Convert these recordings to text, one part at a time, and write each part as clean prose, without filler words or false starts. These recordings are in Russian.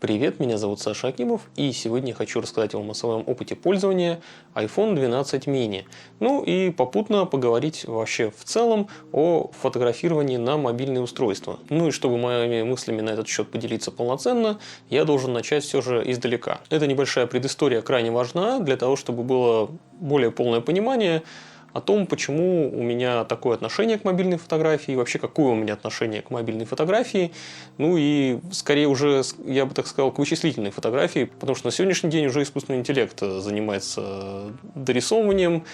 Привет, меня зовут Саша Акимов, и сегодня я хочу рассказать вам о своем опыте пользования iPhone 12 mini. Ну и попутно поговорить вообще в целом о фотографировании на мобильные устройства. Ну и чтобы моими мыслями на этот счет поделиться полноценно, я должен начать все же издалека. Эта небольшая предыстория крайне важна для того, чтобы было более полное понимание о том, почему у меня такое отношение к мобильной фотографии, и вообще какое у меня отношение к мобильной фотографии, ну и скорее уже, я бы так сказал, к вычислительной фотографии, потому что на сегодняшний день уже искусственный интеллект занимается дорисовыванием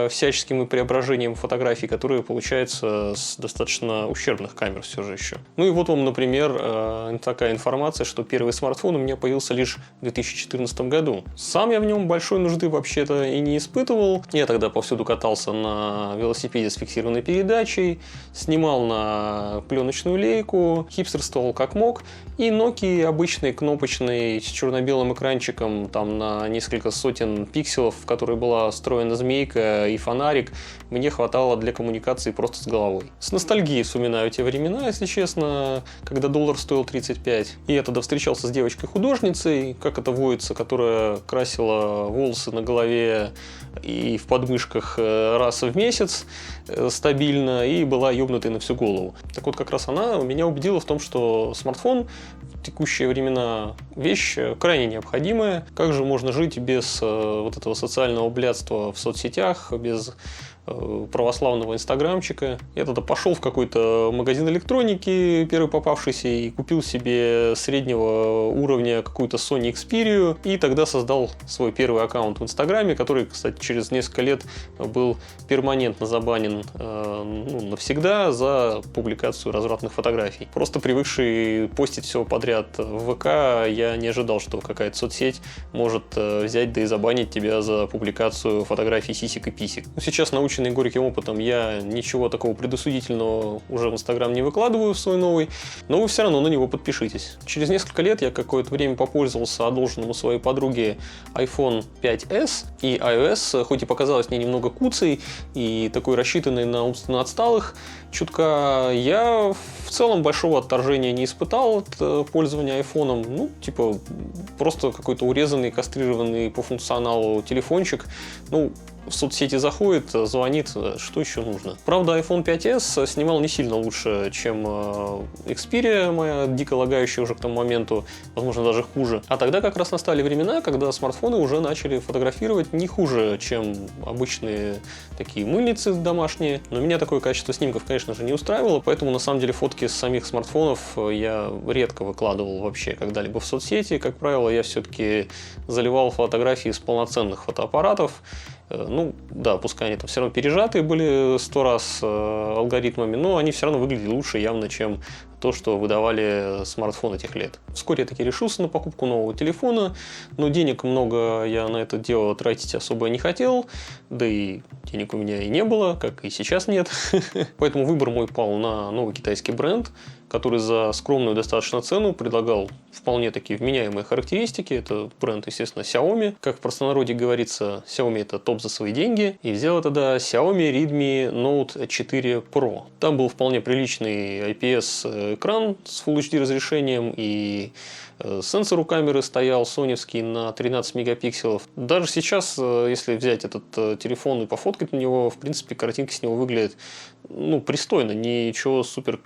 всяческим и преображением фотографий, которые получаются с достаточно ущербных камер все же еще. Ну и вот вам, например, такая информация, что первый смартфон у меня появился лишь в 2014 году. Сам я в нем большой нужды вообще-то и не испытывал. Я тогда повсюду катался на велосипеде с фиксированной передачей, снимал на пленочную лейку, хипстерствовал как мог, и Nokia обычный кнопочный с черно-белым экранчиком там на несколько сотен пикселов, в которой была встроена змейка и фонарик, мне хватало для коммуникации просто с головой. С ностальгией вспоминаю те времена, если честно, когда доллар стоил 35. И я тогда встречался с девочкой-художницей, как это водится, которая красила волосы на голове и в подмышках раз в месяц стабильно и была ёбнутой на всю голову. Так вот, как раз она меня убедила в том, что смартфон в текущие времена вещь крайне необходимая. Как же можно жить без вот этого социального блядства в соцсетях, без православного инстаграмчика. Я тогда пошел в какой-то магазин электроники, первый попавшийся, и купил себе среднего уровня какую-то Sony Xperia, и тогда создал свой первый аккаунт в инстаграме, который, кстати, через несколько лет был перманентно забанен навсегда за публикацию развратных фотографий. Просто привыкший постить все подряд в ВК, я не ожидал, что какая-то соцсеть может взять да и забанить тебя за публикацию фотографий сисек и писек. Сейчас наученный горьким опытом, я ничего такого предосудительного уже в Инстаграм не выкладываю в свой новый, но вы все равно на него подпишитесь. Через несколько лет я какое-то время попользовался одолженным у своей подруги iPhone 5s, и iOS, хоть и показалось мне немного куцей и такой рассчитанный на умственно отсталых, чутка, я в целом большого отторжения не испытал от пользования айфоном. Ну, типа, просто какой-то урезанный, кастрированный по функционалу телефончик. Ну, в соцсети заходит, звонит, что еще нужно. Правда, iPhone 5s снимал не сильно лучше, чем Xperia моя, дико лагающая уже к тому моменту, возможно, даже хуже. А тогда как раз настали времена, когда смартфоны уже начали фотографировать не хуже, чем обычные такие мыльницы домашние. Но меня такое качество снимков, конечно же, не устраивало, поэтому на самом деле фотки с самих смартфонов я редко выкладывал вообще когда-либо в соцсети. Как правило, я все-таки заливал фотографии с полноценных фотоаппаратов. Ну, да, пускай они там все равно пережатые были 100 раз алгоритмами, но они все равно выглядели лучше явно, чем то, что выдавали смартфоны тех лет. Вскоре я таки решился на покупку нового телефона, но денег много я на это дело тратить особо не хотел, да и денег у меня и не было, как и сейчас нет. Поэтому выбор мой пал на новый китайский бренд, который за скромную достаточно цену предлагал вполне такие вменяемые характеристики. Это бренд, естественно, Xiaomi. Как в простонародье говорится, Xiaomi это топ за свои деньги. И взял тогда Xiaomi Redmi Note 4 Pro. Там был вполне приличный IPS экран с Full HD разрешением, и сенсор у камеры стоял соневский на 13 мегапикселов. Даже сейчас, если взять этот телефон и пофоткать на него, в принципе, картинка с него выглядит пристойно. Ничего супер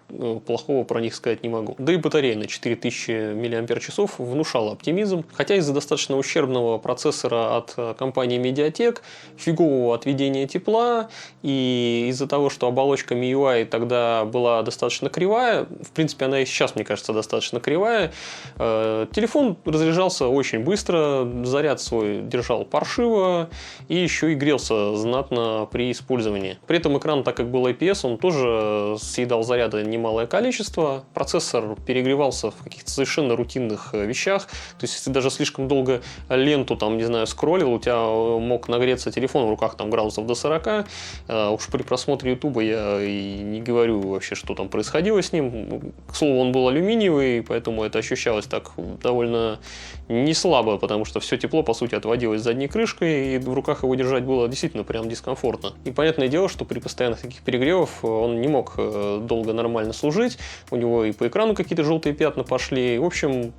плохого про них сказать не могу. Да и батарея на 4000 мАч внушала оптимизм. Хотя из-за достаточно ущербного процессора от компании Mediatek, фигового отведения тепла и из-за того, что оболочка MIUI тогда была достаточно кривая, в принципе, она и сейчас, мне кажется, достаточно кривая, телефон разряжался очень быстро, заряд свой держал паршиво и еще и грелся знатно при использовании. При этом экран, так как был IPS, он тоже съедал заряда немалое количество. Процессор перегревался в каких-то совершенно рутинных вещах. То есть, если даже слишком долго ленту, там, не знаю, скроллил, у тебя мог нагреться телефон в руках там градусов до 40. Уж при просмотре Ютуба я и не говорю вообще, что там происходило с ним. К слову, он был алюминиевый, поэтому это ощущалось так довольно не слабо, потому что все тепло, по сути, отводилось задней крышкой, и в руках его держать было действительно прям дискомфортно. И понятное дело, что при постоянных таких перегревах он не мог долго нормально служить, у него и по экрану какие-то желтые пятна пошли. В общем,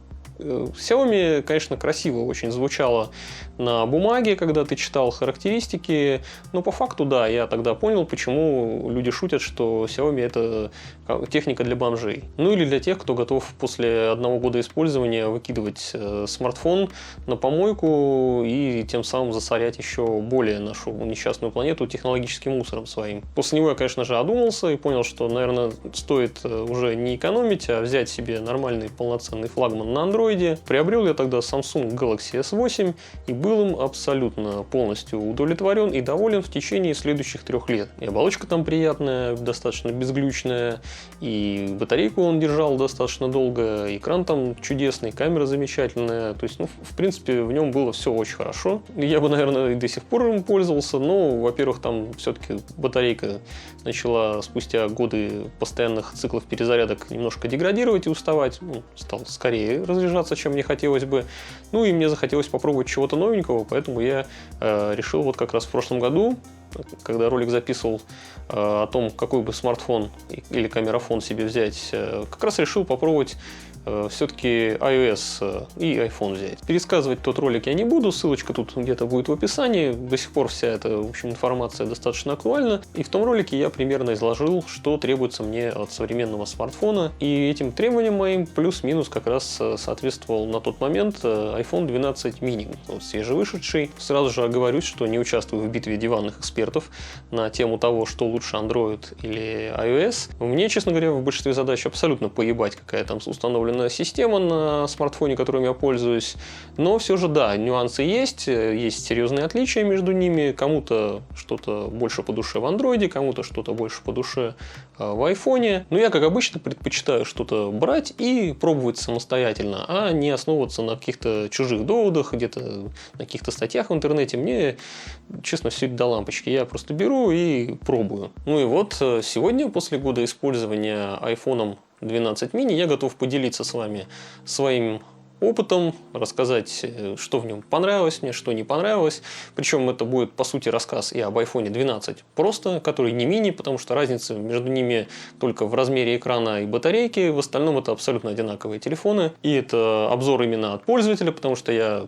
Xiaomi, конечно, красиво очень звучало на бумаге, когда ты читал характеристики, но по факту, да, я тогда понял, почему люди шутят, что Xiaomi это техника для бомжей. Ну или для тех, кто готов после 1 года использования выкидывать смартфон на помойку и тем самым засорять еще более нашу несчастную планету технологическим мусором своим. После него я, конечно же, одумался и понял, что, наверное, стоит уже не экономить, а взять себе нормальный полноценный флагман на андроиде. Приобрел я тогда Samsung Galaxy S8 и был им абсолютно полностью удовлетворен и доволен в течение следующих 3 лет. И оболочка там приятная, достаточно безглючная, и батарейку он держал достаточно долго, экран там чудесный, камера замечательная. То есть, ну, в принципе, в нем было все очень хорошо. Я бы, наверное, и до сих пор им пользовался, но, во-первых, там все-таки батарейка начала спустя годы постоянных циклов перезарядок немножко деградировать и уставать. Ну, стал скорее разряжаться, чем мне хотелось бы. Ну и мне захотелось попробовать чего-то новенького, поэтому я решил вот как раз в прошлом году, когда ролик записывал о том, какой бы смартфон или камерафон себе взять, как раз решил попробовать все-таки iOS и iPhone взять. Пересказывать тот ролик я не буду, ссылочка тут где-то будет в описании. До сих пор вся эта, в общем, информация достаточно актуальна. И в том ролике я примерно изложил, что требуется мне от современного смартфона. И этим требованиям моим плюс-минус как раз соответствовал на тот момент iPhone 12 mini, вот, свежевышедший. Сразу же оговорюсь, что не участвую в битве диванных экспертов на тему того, что лучше Android или iOS. Мне, честно говоря, в большинстве задач абсолютно поебать, какая там установлена система на смартфоне, которым я пользуюсь, но все же, да, нюансы есть серьезные отличия между ними, кому-то что-то больше по душе в андроиде, кому-то что-то больше по душе в айфоне, но я, как обычно, предпочитаю что-то брать и пробовать самостоятельно, а не основываться на каких-то чужих доводах, где-то на каких-то статьях в интернете. Мне, честно, все это до лампочки, я просто беру и пробую. Ну и вот сегодня, после года использования iPhone 12 mini, я готов поделиться с вами своим опытом, рассказать, что в нем понравилось мне, что не понравилось. Причем это будет, по сути, рассказ и об iPhone 12 просто, который не мини, потому что разница между ними только в размере экрана и батарейки. В остальном это абсолютно одинаковые телефоны. И это обзор именно от пользователя, потому что я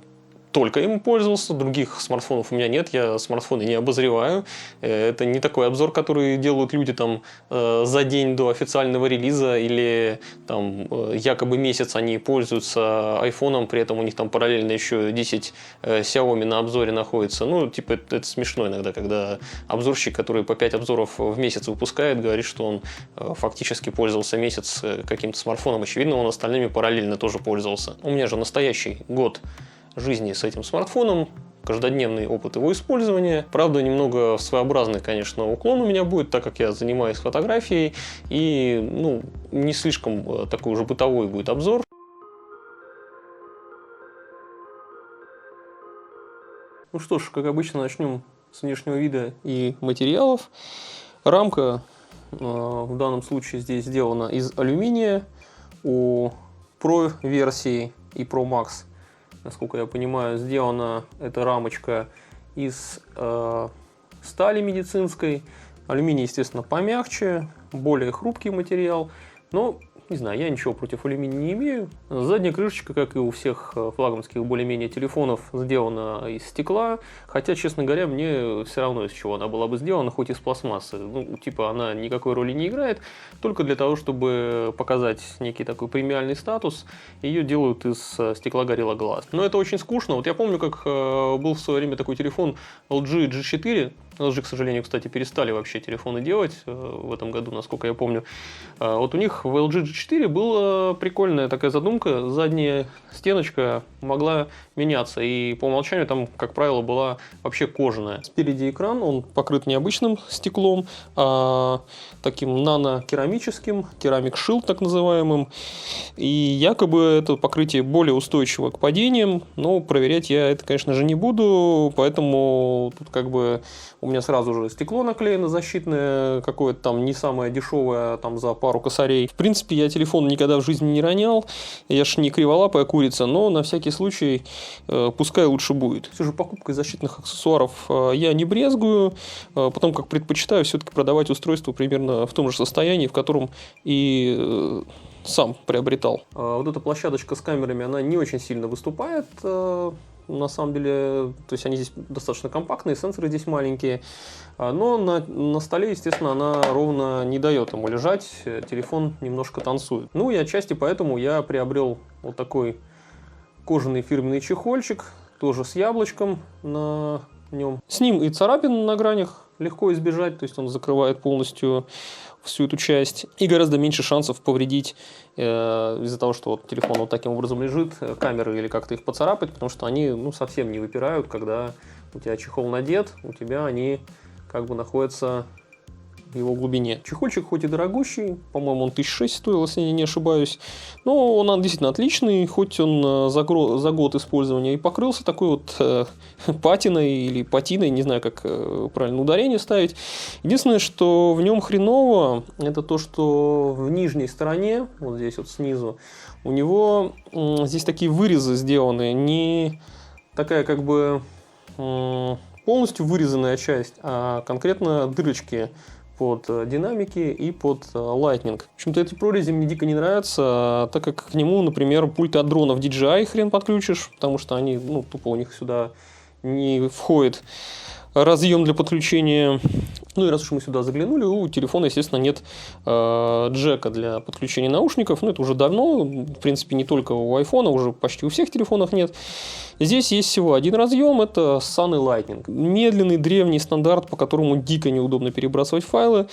только им пользовался, других смартфонов у меня нет, я смартфоны не обозреваю. Это не такой обзор, который делают люди там за день до официального релиза или там якобы месяц они пользуются айфоном, при этом у них там параллельно еще 10 Xiaomi на обзоре находится. Ну, типа, это смешно иногда, когда обзорщик, который по 5 обзоров в месяц выпускает, говорит, что он фактически пользовался месяц каким-то смартфоном. Очевидно, он остальными параллельно тоже пользовался. У меня же настоящий год жизни с этим смартфоном, каждодневный опыт его использования. Правда, немного своеобразный, конечно, уклон у меня будет, так как я занимаюсь фотографией, и, ну, не слишком такой уже бытовой будет обзор. Ну что ж, как обычно, начнем с внешнего вида и материалов. Рамка в данном случае здесь сделана из алюминия. У Pro версии и Pro Max, насколько я понимаю, сделана эта рамочка из стали медицинской. Алюминий, естественно, помягче, более хрупкий материал, но, не знаю, я ничего против алюминия не имею. Задняя крышечка, как и у всех флагманских более-менее телефонов, сделана из стекла, хотя, честно говоря, мне все равно, из чего она была бы сделана, хоть из пластмассы. Ну, типа, она никакой роли не играет, только для того, чтобы показать некий такой премиальный статус, ее делают из стекла Gorilla Glass. Но это очень скучно. Вот я помню, как был в свое время такой телефон LG G4. LG, к сожалению, кстати, перестали вообще телефоны делать в этом году, насколько я помню. Вот у них в LG G4 была прикольная такая задумка. Задняя стеночка могла меняться, и по умолчанию там, как правило, была вообще кожаная. Спереди экран, он покрыт не обычным стеклом, а таким нано-керамическим, керамик шилд так называемым. И якобы это покрытие более устойчиво к падениям, но проверять я это, конечно же, не буду, поэтому тут как бы у меня сразу же стекло наклеено защитное, какое-то там не самое дешевое, там за пару косарей. В принципе, я телефон никогда в жизни не ронял, я ж не криволапая курица, но на всякий случай пускай лучше будет. Все же покупкой защитных аксессуаров я не брезгую, потому как предпочитаю все-таки продавать устройство примерно в том же состоянии, в котором и сам приобретал. Вот эта площадочка с камерами, она не очень сильно выступает. На самом деле, то есть они здесь достаточно компактные, сенсоры здесь маленькие, но на столе, естественно, она ровно не дает ему лежать, телефон немножко танцует. Ну и отчасти поэтому я приобрел вот такой кожаный фирменный чехольчик, тоже с яблочком на нем. С ним и царапин на гранях легко избежать, то есть он закрывает полностью всю эту часть, и гораздо меньше шансов повредить из-за того, что вот телефон вот таким образом лежит, камеры или как-то их поцарапать, потому что они совсем не выпирают, когда у тебя чехол надет, у тебя они как бы находятся в его глубине. Чехольчик хоть и дорогущий, по-моему, он 1006 стоил, если я не ошибаюсь, но он действительно отличный, хоть он за год использования и покрылся такой вот патиной или патиной, не знаю, как правильно ударение ставить. Единственное, что в нем хреново, это то, что в нижней стороне, вот здесь вот снизу, у него здесь такие вырезы сделаны, не такая как бы полностью вырезанная часть, а конкретно дырочки под динамики и под Lightning. В общем-то, эти прорези мне дико не нравятся, так как к нему, например, пульты от дронов DJI хрен подключишь, потому что они, тупо у них сюда не входит разъем для подключения. Ну и раз уж мы сюда заглянули, у телефона, естественно, нет джека для подключения наушников. Это уже давно, в принципе, не только у iPhone, уже почти у всех телефонов нет. Здесь есть всего один разъем, это Sun и Lightning. Медленный, древний стандарт, по которому дико неудобно перебрасывать файлы.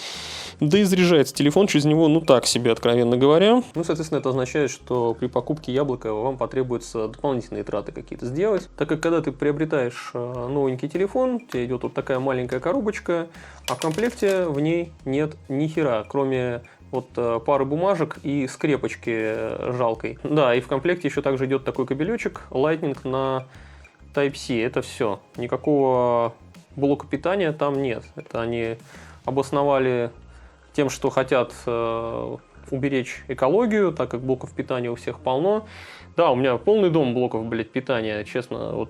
Да и заряжается телефон через него, так себе, откровенно говоря. Соответственно, это означает, что при покупке яблока вам потребуется дополнительные траты какие-то сделать. Так как, когда ты приобретаешь новенький телефон, тебе идет вот такая маленькая коробочка, а в комплекте в ней нет ни хера, кроме вот пары бумажек и скрепочки жалкой. Да, и в комплекте еще также идет такой кабелечек Lightning на Type-C. Это все. Никакого блока питания там нет. Это они обосновали тем, что хотят уберечь экологию, так как блоков питания у всех полно. Да, у меня полный дом блоков, питания, честно,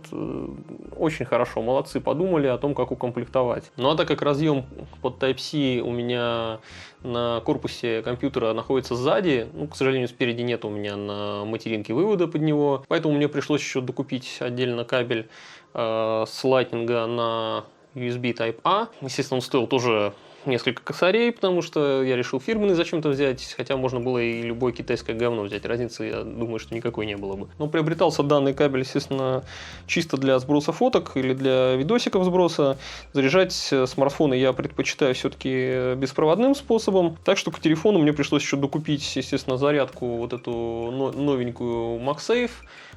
очень хорошо, молодцы, подумали о том, как укомплектовать. Ну а так как разъем под Type-C у меня на корпусе компьютера находится сзади, к сожалению, спереди нет у меня на материнке вывода под него, поэтому мне пришлось еще докупить отдельно кабель с Lightning на USB Type-A. Естественно, он стоил тоже несколько косарей, потому что я решил фирменный зачем-то взять, хотя можно было и любое китайское говно взять. Разницы, я думаю, что никакой не было бы. Но приобретался данный кабель, естественно, чисто для сброса фоток или для видосиков сброса. Заряжать смартфоны я предпочитаю все-таки беспроводным способом. Так что к телефону мне пришлось еще докупить, естественно, зарядку вот эту новенькую MagSafe,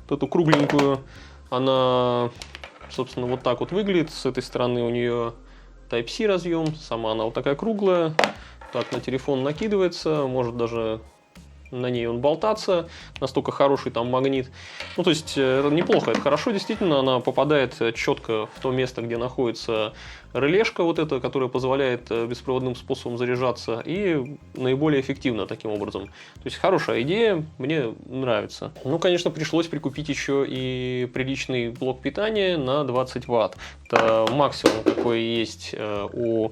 вот эту кругленькую. Она, собственно, вот так вот выглядит. С этой стороны у нее Type-C разъем, сама она вот такая круглая, так на телефон накидывается, может даже на ней он болтаться, настолько хороший там магнит. То есть неплохо, это хорошо, действительно, она попадает четко в то место, где находится релешка вот эта, которая позволяет беспроводным способом заряжаться и наиболее эффективно таким образом. То есть хорошая идея, мне нравится. Конечно, пришлось прикупить еще и приличный блок питания на 20 Вт. Это максимум, какой есть у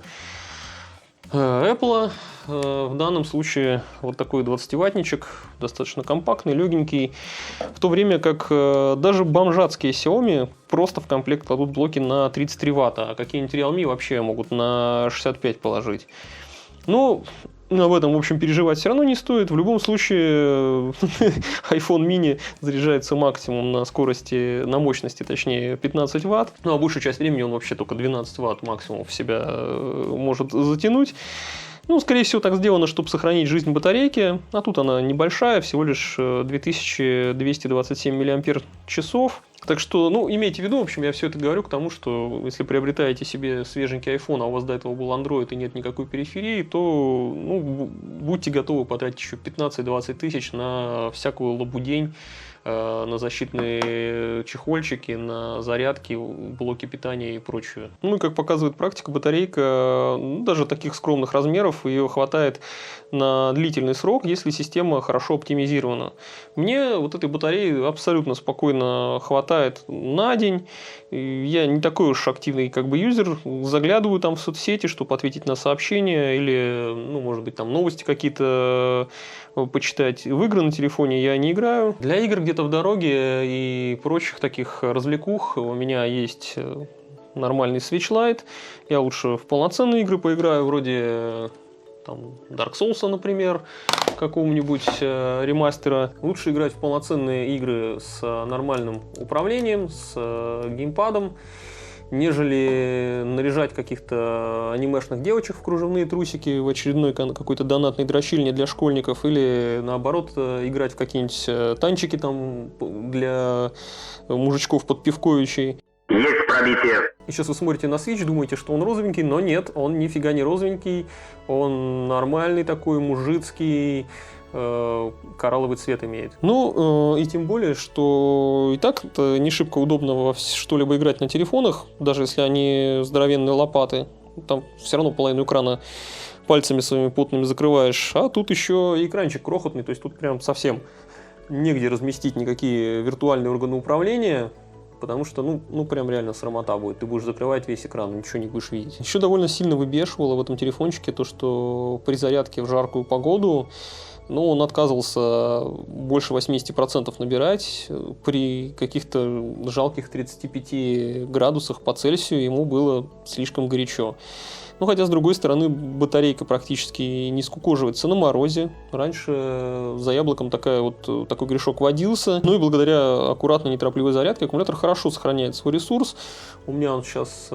Apple. В данном случае вот такой 20-ваттничек, достаточно компактный, легенький, в то время как даже бомжатские Xiaomi просто в комплект кладут блоки на 33 Ватта, а какие-нибудь Realme вообще могут на 65 положить. Об этом, в общем, переживать все равно не стоит. В любом случае, iPhone mini заряжается максимум на скорости, на мощности, точнее, 15 Ватт. А большую часть времени он вообще только 12 Ватт максимум в себя может затянуть. Скорее всего, так сделано, чтобы сохранить жизнь батарейки. А тут она небольшая, всего лишь 2227 мАч. Так что, имейте в виду, в общем, я все это говорю к тому, что если приобретаете себе свеженький iPhone, а у вас до этого был Android и нет никакой периферии, то будьте готовы потратить еще 15-20 тысяч на всякую лабудень на защитные чехольчики, на зарядки, блоки питания и прочее. Ну и как показывает практика, батарейка даже таких скромных размеров, ее хватает на длительный срок, если система хорошо оптимизирована. Мне вот этой батареи абсолютно спокойно хватает на день. Я не такой уж активный юзер, заглядываю там в соцсети, чтобы ответить на сообщения или, может быть, там новости какие-то почитать. В игры на телефоне я не играю. Для игр где-то в дороге и прочих таких развлекух у меня есть нормальный Switch Lite. Я лучше в полноценные игры поиграю, вроде Dark Souls, например, какого-нибудь ремастера. Лучше играть в полноценные игры с нормальным управлением, с геймпадом, нежели наряжать каких-то анимешных девочек в кружевные трусики в очередной какой-то донатной дрочильне для школьников, или наоборот играть в какие-нибудь танчики там для мужичков под пивковичей. Есть пробитие. И сейчас вы смотрите на Switch, думаете, что он розовенький, но нет, он нифига не розовенький, он нормальный такой, мужицкий, коралловый цвет имеет. И тем более, что и так это не шибко удобно во что-либо играть на телефонах, даже если они здоровенные лопаты, там все равно половину экрана пальцами своими потными закрываешь, а тут еще экранчик крохотный, то есть тут прям совсем негде разместить никакие виртуальные органы управления, потому что, прям реально срамота будет. Ты будешь закрывать весь экран, ничего не будешь видеть. Еще довольно сильно выбешивало в этом телефончике то, что при зарядке в жаркую погоду, он отказывался больше 80% набирать. При каких-то жалких 35 градусах по Цельсию ему было слишком горячо. Хотя, с другой стороны, батарейка практически не скукоживается на морозе. Раньше за яблоком такой грешок водился. И благодаря аккуратной, неторопливой зарядке аккумулятор хорошо сохраняет свой ресурс. У меня он сейчас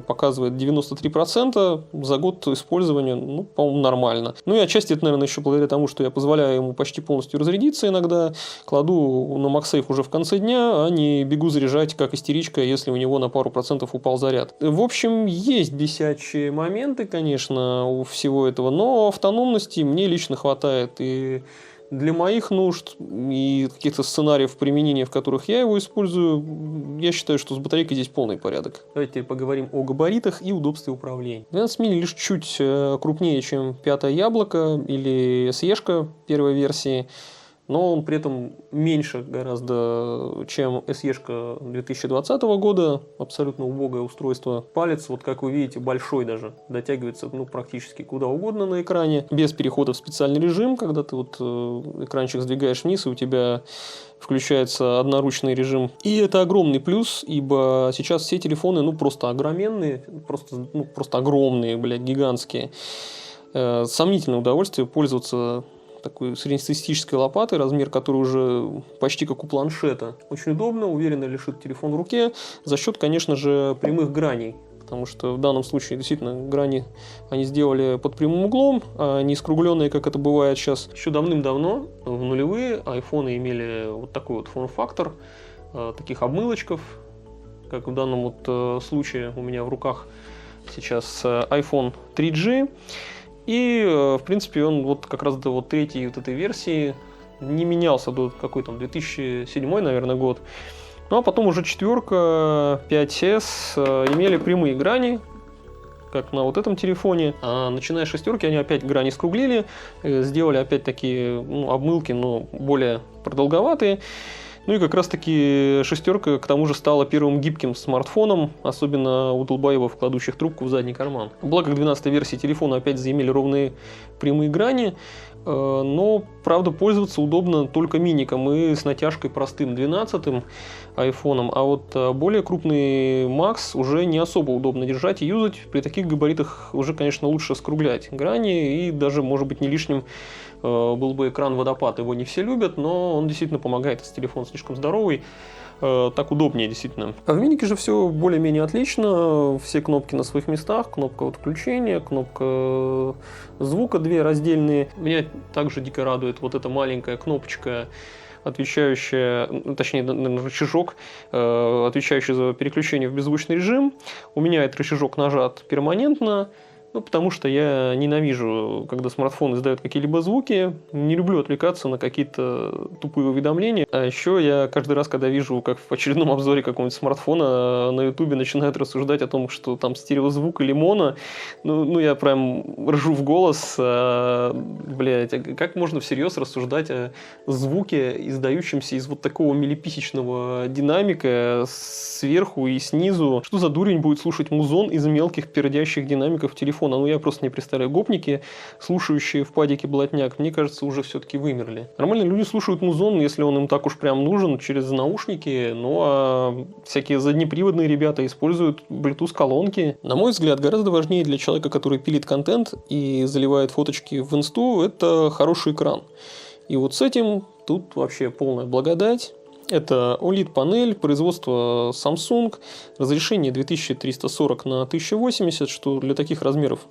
показывает 93%. За год использования, по-моему, нормально. И отчасти это, наверное, еще благодаря тому, что я позволяю ему почти полностью разрядиться иногда. Кладу на MagSafe уже в конце дня, а не бегу заряжать как истеричка, если у него на пару процентов упал заряд. В общем, есть бесячие моменты, конечно, у всего этого, но автономности мне лично хватает и для моих нужд, и каких-то сценариев применения, в которых я его использую. Я считаю, что с батарейкой здесь полный порядок. Давайте поговорим о габаритах и удобстве управления. 12 мм лишь чуть крупнее, чем пятое яблоко или SE-шка первой версии, но он при этом меньше гораздо, чем SE-шка 2020 года. Абсолютно убогое устройство. Палец, как вы видите, большой даже. Дотягивается практически куда угодно на экране. Без перехода в специальный режим, когда ты экранчик сдвигаешь вниз, и у тебя включается одноручный режим. И это огромный плюс, ибо сейчас все телефоны просто огроменные, просто огромные, гигантские. Сомнительное удовольствие пользоваться такой среднестатистической лопатой, размер которой уже почти как у планшета. Очень удобно, уверенно лежит телефон в руке, за счет, конечно же, прямых граней. Потому что в данном случае действительно грани они сделали под прямым углом, а не скругленные, как это бывает сейчас. Еще давным-давно, в нулевые, айфоны имели такой форм-фактор, таких обмылочков, как в данном случае у меня в руках сейчас iPhone 3G. И, в принципе, он как раз до третьей этой версии не менялся до какой-то 2007, наверное, год. А потом уже четверка, 5S имели прямые грани, как на этом телефоне. А начиная с шестерки, они опять грани скруглили, сделали опять такие обмылки, но более продолговатые. И как раз таки шестерка к тому же стала первым гибким смартфоном, особенно у долбоебов, кладущих трубку в задний карман. Благо к 12-й версии телефона опять заимели ровные прямые грани, но, правда, пользоваться удобно только миником и с натяжкой простым 12-м айфоном, а более крупный Max уже не особо удобно держать и юзать. При таких габаритах уже, конечно, лучше скруглять грани, и даже, может быть, не лишним был бы экран водопад. Его не все любят, но он действительно помогает, если телефон слишком здоровый. Так удобнее, действительно. А в минике же все более-менее отлично. Все кнопки на своих местах. Кнопка включения, кнопка звука, две раздельные. Меня также дико радует эта маленькая кнопочка, отвечающая, точнее, рычажок, отвечающий за переключение в беззвучный режим. У меня этот рычажок нажат перманентно. Ну, потому что я ненавижу, когда смартфон издает какие-либо звуки, не люблю отвлекаться на какие-то тупые уведомления. А еще я каждый раз, когда вижу, как в очередном обзоре какого-нибудь смартфона на ютубе начинают рассуждать о том, что там стереозвук или моно, ну я прям ржу в голос. Блядь, как можно всерьез рассуждать о звуке, издающемся из вот такого миллиписечного динамика сверху и снизу? Что за дурень будет слушать музон из мелких пердящих динамиков телефона? Ну, я просто не представляю. Гопники, слушающие в падике блатняк, мне кажется, уже все-таки вымерли. Нормальные люди слушают музон, если он им так уж прям нужен, через наушники. Ну, а всякие заднеприводные ребята используют Bluetooth-колонки. На мой взгляд, гораздо важнее для человека, который пилит контент и заливает фоточки в инсту, это хороший экран. И вот с этим тут вообще полная благодать. Это OLED-панель, производство Samsung, разрешение 2340 на 1080, что для таких размеров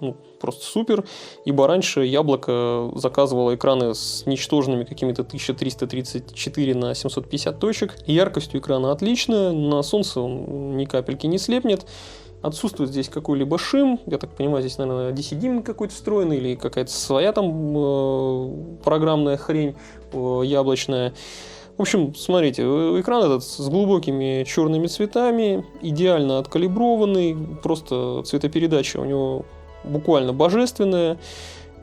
просто супер, ибо раньше Яблоко заказывало экраны с ничтожными какими-то 1334 на 750 точек, и яркостью экрана отличная, на солнце он ни капельки не слепнет. Отсутствует здесь какой-либо шим, я так понимаю, здесь, наверное, DCD какой-то встроенный или какая-то своя там программная хрень яблочная. В общем, смотрите, экран этот с глубокими черными цветами, идеально откалиброванный, просто цветопередача у него буквально божественная.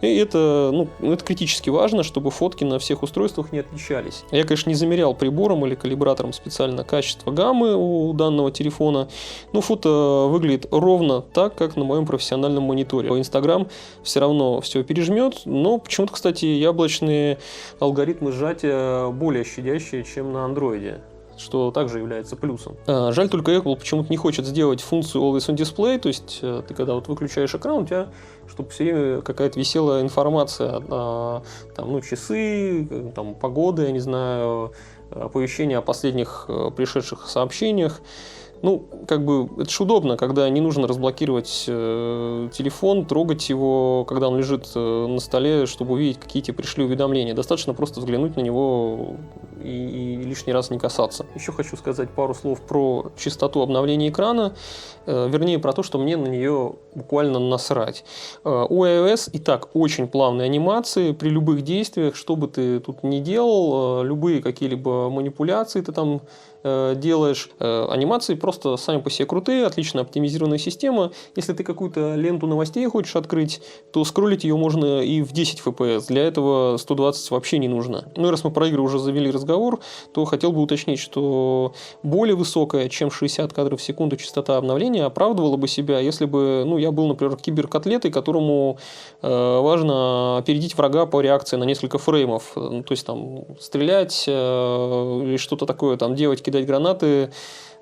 И это критически важно, чтобы фотки на всех устройствах не отличались. Я, конечно, не замерял прибором или калибратором специально качество гаммы у данного телефона, но фото выглядит ровно так, как на моем профессиональном мониторе. Инстаграм все равно все пережмет, но почему-то, кстати, яблочные алгоритмы сжатия более щадящие, чем на андроиде, что также является плюсом. Жаль только Apple почему-то не хочет сделать функцию Always on Display, то есть ты когда вот выключаешь экран, у тебя чтобы все время какая-то висела информация, часы, там, погода, я не знаю, оповещения о последних пришедших сообщениях. Это ж удобно, когда не нужно разблокировать телефон, трогать его, когда он лежит на столе, чтобы увидеть, какие тебе пришли уведомления. Достаточно просто взглянуть на него и лишний раз не касаться. Еще хочу сказать пару слов про частоту обновления экрана, вернее про то, что мне на нее буквально насрать. У iOS и так очень плавные анимации при любых действиях, что бы ты тут ни делал, любые какие-либо манипуляции ты там делаешь. Анимации просто сами по себе крутые, отлично оптимизированная система. Если ты какую-то ленту новостей хочешь открыть, то скроллить ее можно и в 10 FPS. Для этого 120 вообще не нужно. Ну и раз мы про игры уже завели разговор, то хотел бы уточнить, что более высокая, чем 60 кадров в секунду частота обновления оправдывала бы себя, если бы я был, например, киберкотлетой, которому важно опередить врага по реакции на несколько фреймов. То есть там стрелять или что-то такое там делать, кидать гранаты,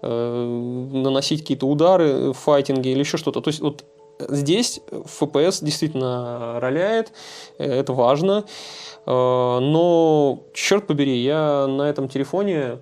наносить какие-то удары в файтинге или еще что-то. То есть вот здесь FPS действительно роляет, это важно, но, черт побери, я на этом телефоне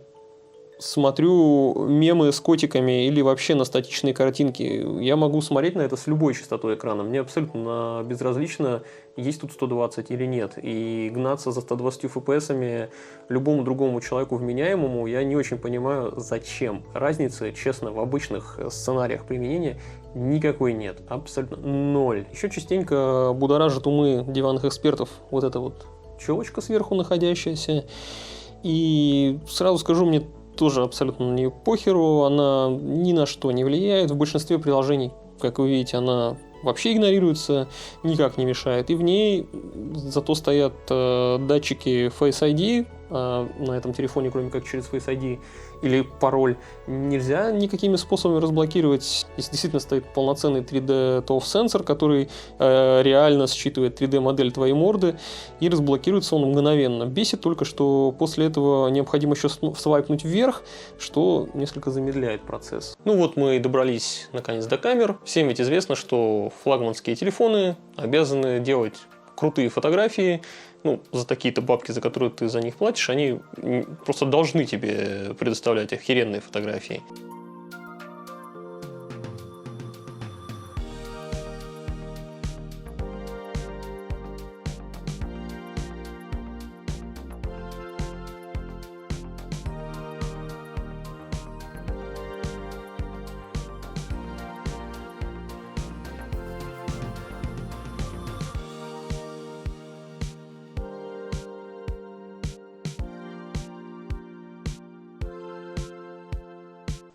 смотрю мемы с котиками или вообще на статичные картинки. Я могу смотреть на это с любой частотой экрана. Мне абсолютно безразлично, есть тут 120 или нет. И гнаться за 120 FPS любому другому человеку вменяемому я не очень понимаю, зачем. Разницы, честно, в обычных сценариях применения никакой нет. Абсолютно ноль. Еще частенько будоражит умы диванных экспертов вот эта вот челочка сверху находящаяся. И сразу скажу, мне тоже абсолютно на нее похеру, она ни на что не влияет. В большинстве приложений, как вы видите, она вообще игнорируется, никак не мешает. И в ней зато стоят датчики Face ID. На этом телефоне, кроме как через Face ID или пароль, нельзя никакими способами разблокировать. Если действительно стоит полноценный 3D ToF сенсор, который реально считывает 3D-модель твоей морды, и разблокируется он мгновенно. Бесит только, что после этого необходимо еще свайпнуть вверх, что несколько замедляет процесс. Ну вот мы и добрались наконец до камер. Всем ведь известно, что флагманские телефоны обязаны делать крутые фотографии. За такие-то бабки, за которые ты за них платишь, они просто должны тебе предоставлять охеренные фотографии.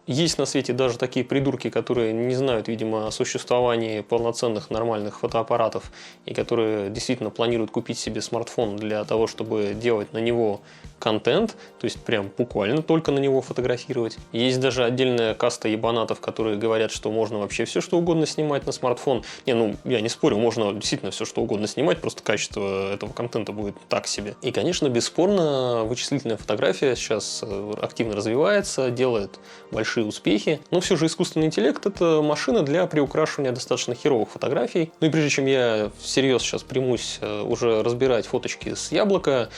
Есть на свете даже такие придурки, которые не знают, видимо, о существовании полноценных нормальных фотоаппаратов и которые действительно планируют купить себе смартфон для того, чтобы делать на него контент, то есть прям буквально только на него фотографировать. Есть даже отдельная каста ебанатов, которые говорят, что можно вообще все что угодно снимать на смартфон. Не, ну я не спорю, можно действительно все что угодно снимать, просто качество этого контента будет так себе. И, конечно, бесспорно, вычислительная фотография сейчас активно развивается, делает большие успехи. Но все же искусственный интеллект — это машина для приукрашивания достаточно херовых фотографий. Ну и прежде чем я всерьез сейчас примусь уже разбирать фоточки с яблока,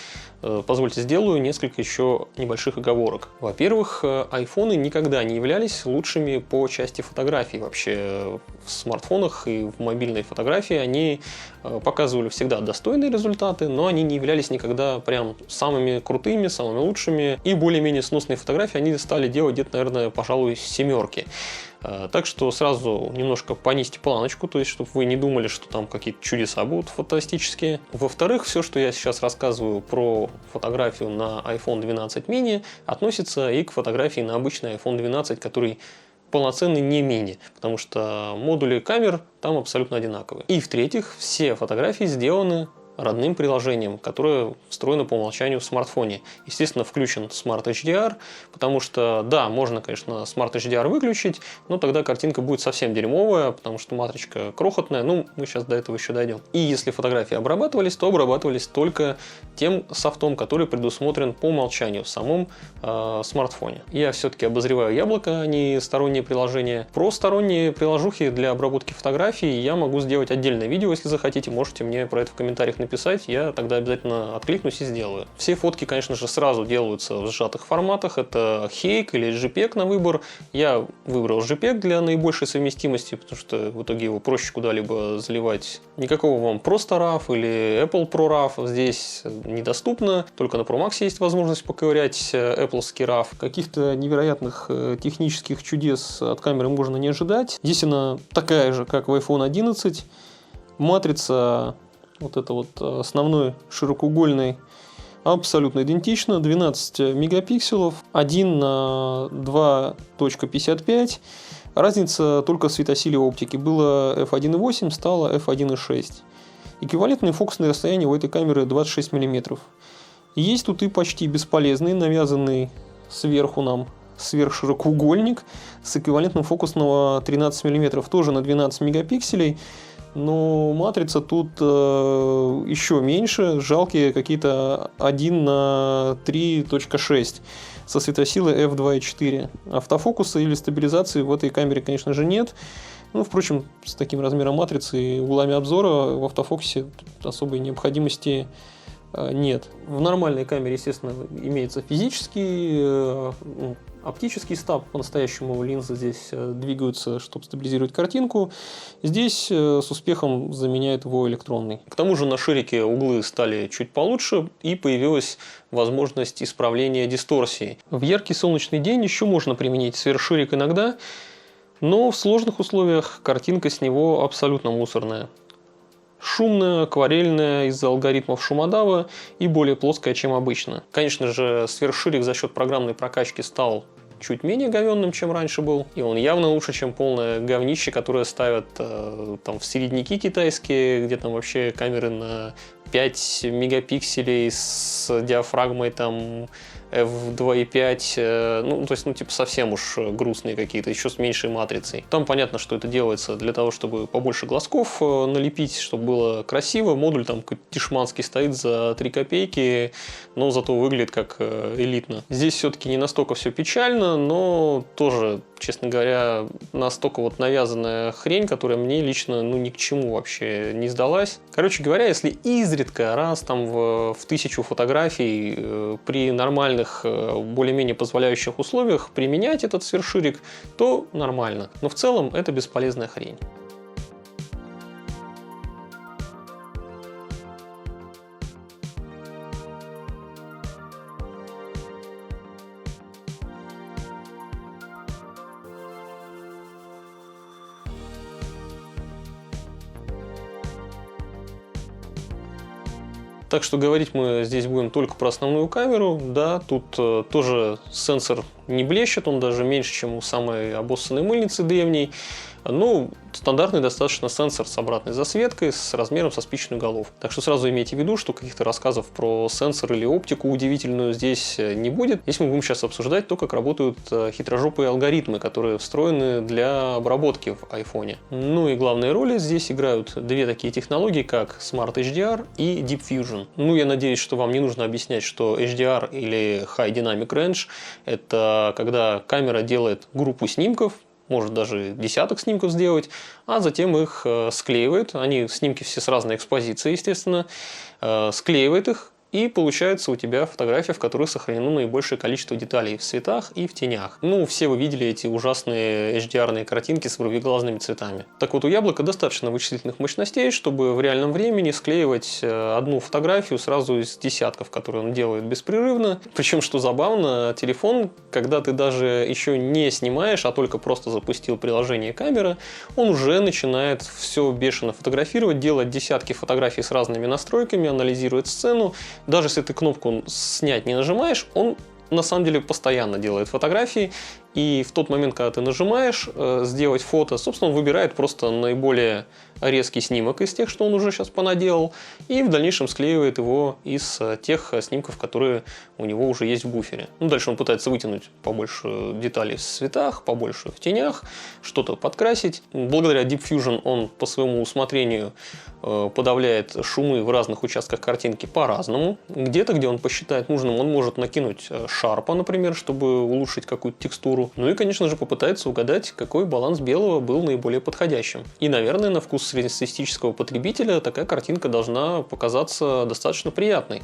позвольте сделаю несколько еще небольших оговорок. Во-первых, айфоны никогда не являлись лучшими по части фотографий. Вообще в смартфонах и в мобильной фотографии они показывали всегда достойные результаты, но они не являлись никогда прям самыми крутыми, самыми лучшими. И более-менее сносные фотографии они стали делать где-то, наверное, пожалуй, с семерки. Так что сразу немножко понизьте планочку, то есть, чтобы вы не думали, что там какие-то чудеса будут фантастические. Во-вторых, все, что я сейчас рассказываю про фотографию на iPhone 12 mini, относится и к фотографии на обычный iPhone 12, который полноценный не мини, потому что модули камер там абсолютно одинаковые. И в-третьих, все фотографии сделаны родным приложением, которое встроено по умолчанию в смартфоне. Естественно, включен Smart HDR, потому что, да, можно, конечно, Smart HDR выключить, но тогда картинка будет совсем дерьмовая, потому что матричка крохотная, ну, мы сейчас до этого еще дойдем. И если фотографии обрабатывались, то обрабатывались только тем софтом, который предусмотрен по умолчанию в самом смартфоне. Я все-таки обозреваю яблоко, а не сторонние приложения. Про сторонние приложухи для обработки фотографий я могу сделать отдельное видео, если захотите, можете мне про это в комментариях написать, я тогда обязательно откликнусь и сделаю. Все фотки, конечно же, сразу делаются в сжатых форматах, это HEIC или JPEG на выбор. Я выбрал JPEG для наибольшей совместимости, потому что в итоге его проще куда-либо заливать. Никакого вам просто RAW или Apple Pro RAW здесь недоступно, только на Pro Max есть возможность поковырять Apple-ский RAW. Каких-то невероятных технических чудес от камеры можно не ожидать. Здесь она такая же, как в iPhone 11. Матрица вот это вот основной широкоугольный абсолютно идентично, 12 мегапикселов, 1 на 2.55. Разница только в светосиле оптики. Было f1.8, стало f1.6. Эквивалентное фокусное расстояние у этой камеры 26 мм. Есть тут и почти бесполезный, навязанный сверху нам сверхширокоугольник с эквивалентным фокусного 13 мм, тоже на 12 мегапикселей. Но матрица тут еще меньше, жалкие какие-то 1 на 3.6 со светосилой f2.4. Автофокуса или стабилизации в этой камере, конечно же, нет. Ну, впрочем, с таким размером матрицы и углами обзора в автофокусе особой необходимости нет. В нормальной камере, естественно, имеется физический, оптический стаб. По-настоящему линзы здесь двигаются, чтобы стабилизировать картинку. Здесь с успехом заменяет его электронный. К тому же на ширике углы стали чуть получше и появилась возможность исправления дисторсии. В яркий солнечный день еще можно применить сверхширик иногда, но в сложных условиях картинка с него абсолютно мусорная. Шумная, акварельная из-за алгоритмов шумодава и более плоская, чем обычно. Конечно же, сверхширик за счет программной прокачки стал чуть менее говенным, чем раньше был. И он явно лучше, чем полное говнище, которое ставят там в середняки китайские, где там вообще камеры на 5 мегапикселей с диафрагмой там f2.5, ну, то есть, ну, типа, совсем уж грустные какие-то, еще с меньшей матрицей. Там понятно, что это делается для того, чтобы побольше глазков налепить, чтобы было красиво. Модуль там какой-то тишманский стоит за 3 копейки, но зато выглядит как элитно. Здесь все-таки не настолько все печально, но тоже, честно говоря, настолько вот навязанная хрень, которая мне лично, ну, ни к чему вообще не сдалась. Короче говоря, если изредка раз там в 1000 фотографий при нормальных, более-менее позволяющих условиях применять этот сверхширик, то нормально. Но в целом это бесполезная хрень. Так что говорить мы здесь будем только про основную камеру. Да, тут тоже сенсор не блещет, он даже меньше, чем у самой обоссанной мыльницы древней. Ну, стандартный достаточно сенсор с обратной засветкой, с размером со спичечную головку. Так что сразу имейте в виду, что каких-то рассказов про сенсор или оптику удивительную здесь не будет. Здесь мы будем сейчас обсуждать то, как работают хитрожопые алгоритмы, которые встроены для обработки в iPhone. Ну и главные роли здесь играют две такие технологии, как Smart HDR и Deep Fusion. Ну, я надеюсь, что вам не нужно объяснять, что HDR или High Dynamic Range – это когда камера делает группу снимков, может даже десяток снимков сделать, а затем их склеивает. Они снимки все с разной экспозицией, естественно, склеивает их, и получается у тебя фотография, в которой сохранено наибольшее количество деталей в цветах и в тенях. Ну, все вы видели эти ужасные HDR-ные картинки с вырвиглазными цветами. Так вот, у Яблока достаточно вычислительных мощностей, чтобы в реальном времени склеивать одну фотографию сразу из десятков, которые он делает беспрерывно. Причем, что забавно, телефон, когда ты даже еще не снимаешь, а только просто запустил приложение камера, он уже начинает все бешено фотографировать, делать десятки фотографий с разными настройками, анализирует сцену. Даже если ты кнопку «Снять» не нажимаешь, он на самом деле постоянно делает фотографии. И в тот момент, когда ты нажимаешь «Сделать фото», собственно, он выбирает просто наиболее резкий снимок из тех, что он уже сейчас понаделал, и в дальнейшем склеивает его из тех снимков, которые у него уже есть в буфере. Ну, дальше он пытается вытянуть побольше деталей в цветах, побольше в тенях, что-то подкрасить. Благодаря Deep Fusion он по своему усмотрению подавляет шумы в разных участках картинки по-разному. Где-то, где он посчитает нужным, он может накинуть шарпа, например, чтобы улучшить какую-то текстуру. Ну и, конечно же, попытается угадать, какой баланс белого был наиболее подходящим. И, наверное, на вкус среднестатистического потребителя такая картинка должна показаться достаточно приятной.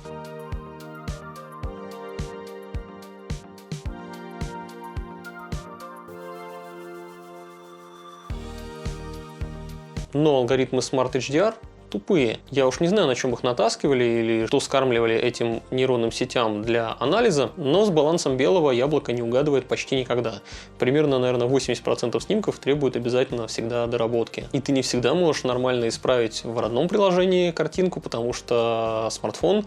Но алгоритмы Smart HDR тупые. Я уж не знаю, на чем их натаскивали или что скармливали этим нейронным сетям для анализа, но с балансом белого Яблоко не угадывает почти никогда. Примерно, наверное, 80% снимков требует обязательно всегда доработки. И ты не всегда можешь нормально исправить в родном приложении картинку, потому что смартфон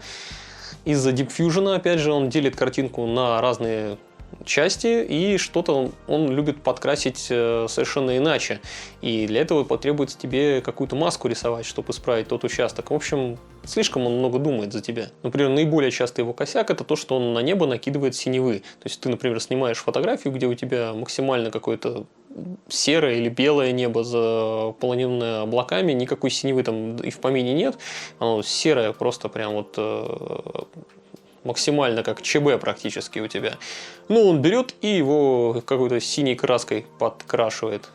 из-за Deep Fusion, опять же, он делит картинку на разные части, и что-то он любит подкрасить совершенно иначе. И для этого потребуется тебе какую-то маску рисовать, чтобы исправить тот участок. В общем, слишком он много думает за тебя. Например, наиболее частый его косяк – это то, что он на небо накидывает синевы. То есть ты, например, снимаешь фотографию, где у тебя максимально какое-то серое или белое небо заполненное облаками, никакой синевы там и в помине нет. Оно серое, просто прям вот максимально как ЧБ практически у тебя. Ну, он берет и его какой-то синей краской подкрашивает.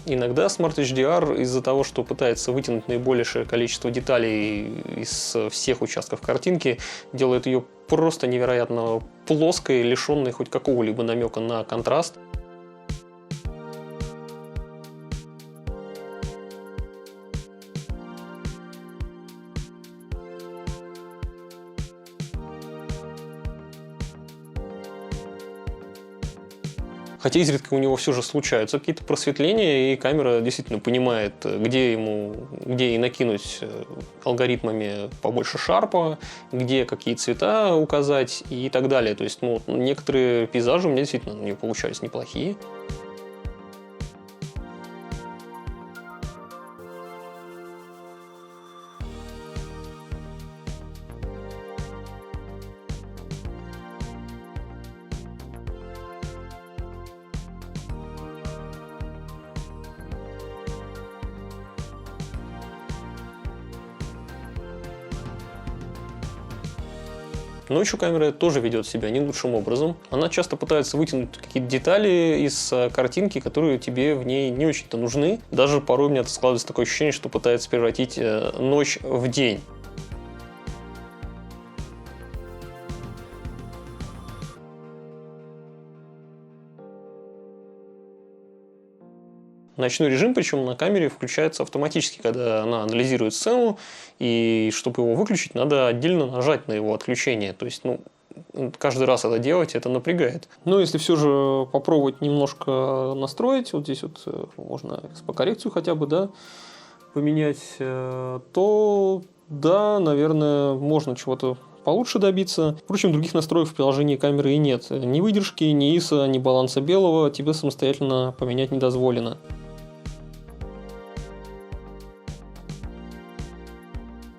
Иногда Smart HDR из-за того, что пытается вытянуть наибольшее количество деталей из всех участков картинки, делает ее просто невероятно плоской, лишенной хоть какого-либо намека на контраст. Хотя изредка у него все же случаются какие-то просветления, и камера действительно понимает, где ей накинуть алгоритмами побольше шарпа, где какие цвета указать и так далее. То есть, ну, некоторые пейзажи у меня действительно у нее получались неплохие. Ночью камера тоже ведет себя не лучшим образом. Она часто пытается вытянуть какие-то детали из картинки, которые тебе в ней не очень-то нужны. Даже порой у меня складывается такое ощущение, что пытается превратить ночь в день. Ночной режим, причем на камере, включается автоматически, когда она анализирует сцену, и чтобы его выключить, надо отдельно нажать на его отключение. То есть, каждый раз это делать, это напрягает. Но если все же попробовать немножко настроить, вот здесь вот можно экспо-коррекцию хотя бы, да, поменять, то да, наверное, можно чего-то получше добиться. Впрочем, других настроек в приложении камеры и нет. Ни выдержки, ни ISO, ни баланса белого тебе самостоятельно поменять не дозволено.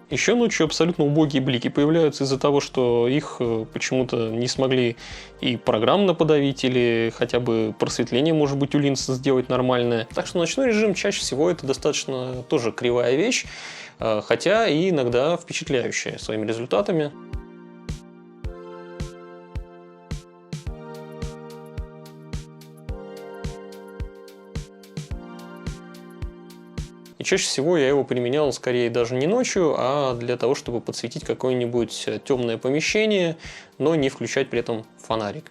Еще ночью абсолютно убогие блики появляются из-за того, что их почему-то не смогли и программно подавить, или хотя бы просветление, может быть, у линз сделать нормальное. Так что ночной режим чаще всего это достаточно тоже кривая вещь, хотя и иногда впечатляющая своими результатами. И чаще всего я его применял скорее даже не ночью, а для того, чтобы подсветить какое-нибудь темное помещение, но не включать при этом фонарик.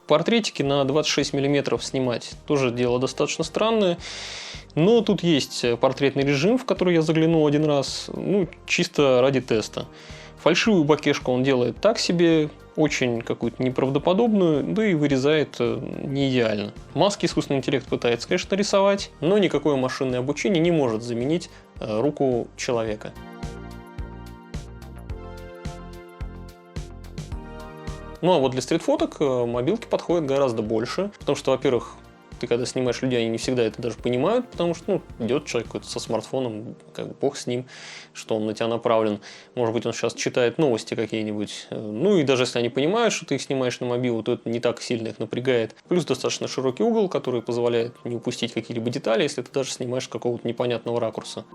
Портретики на 26 мм снимать тоже дело достаточно странное. Но тут есть портретный режим, в который я заглянул один раз, чисто ради теста. Фальшивую бокешку он делает так себе, очень какую-то неправдоподобную, да и вырезает не идеально. Маски искусственный интеллект пытается, конечно, рисовать, но никакое машинное обучение не может заменить руку человека. Ну а вот для стрит-фоток мобилки подходят гораздо больше, потому что, во-первых, ты когда снимаешь людей, они не всегда это даже понимают, потому что, идет человек какой-то со смартфоном, как бы бог с ним, что он на тебя направлен. Может быть, он сейчас читает новости какие-нибудь. Ну и даже если они понимают, что ты их снимаешь на мобилу, то это не так сильно их напрягает. Плюс достаточно широкий угол, который позволяет не упустить какие-либо детали, если ты даже снимаешь с какого-то непонятного ракурса.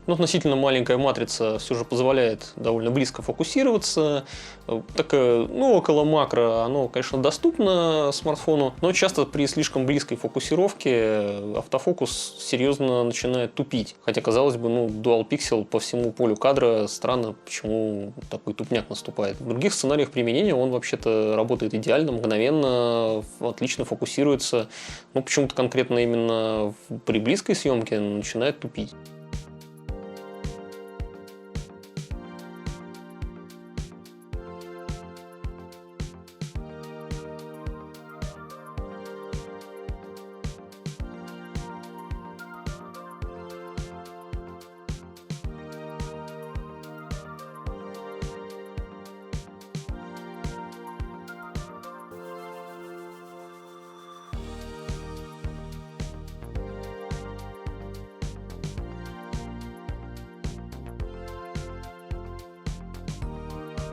Но относительно маленькая матрица все же позволяет довольно близко фокусироваться. Такая, около макро, оно, конечно, доступно смартфону, но часто при слишком близкой фокусировке автофокус серьезно начинает тупить. Хотя, казалось бы, Dual Pixel по всему полю кадра, странно, почему такой тупняк наступает. В других сценариях применения он вообще-то работает идеально, мгновенно, отлично фокусируется. Но почему-то конкретно именно при близкой съемке начинает тупить.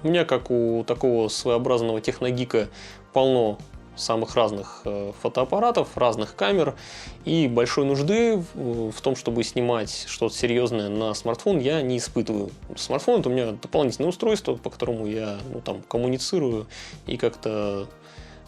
У меня, как у такого своеобразного техногика, полно самых разных фотоаппаратов, разных камер, и большой нужды в том, чтобы снимать что-то серьезное на смартфон, я не испытываю. Смартфон — это у меня дополнительное устройство, по которому я коммуницирую и как-то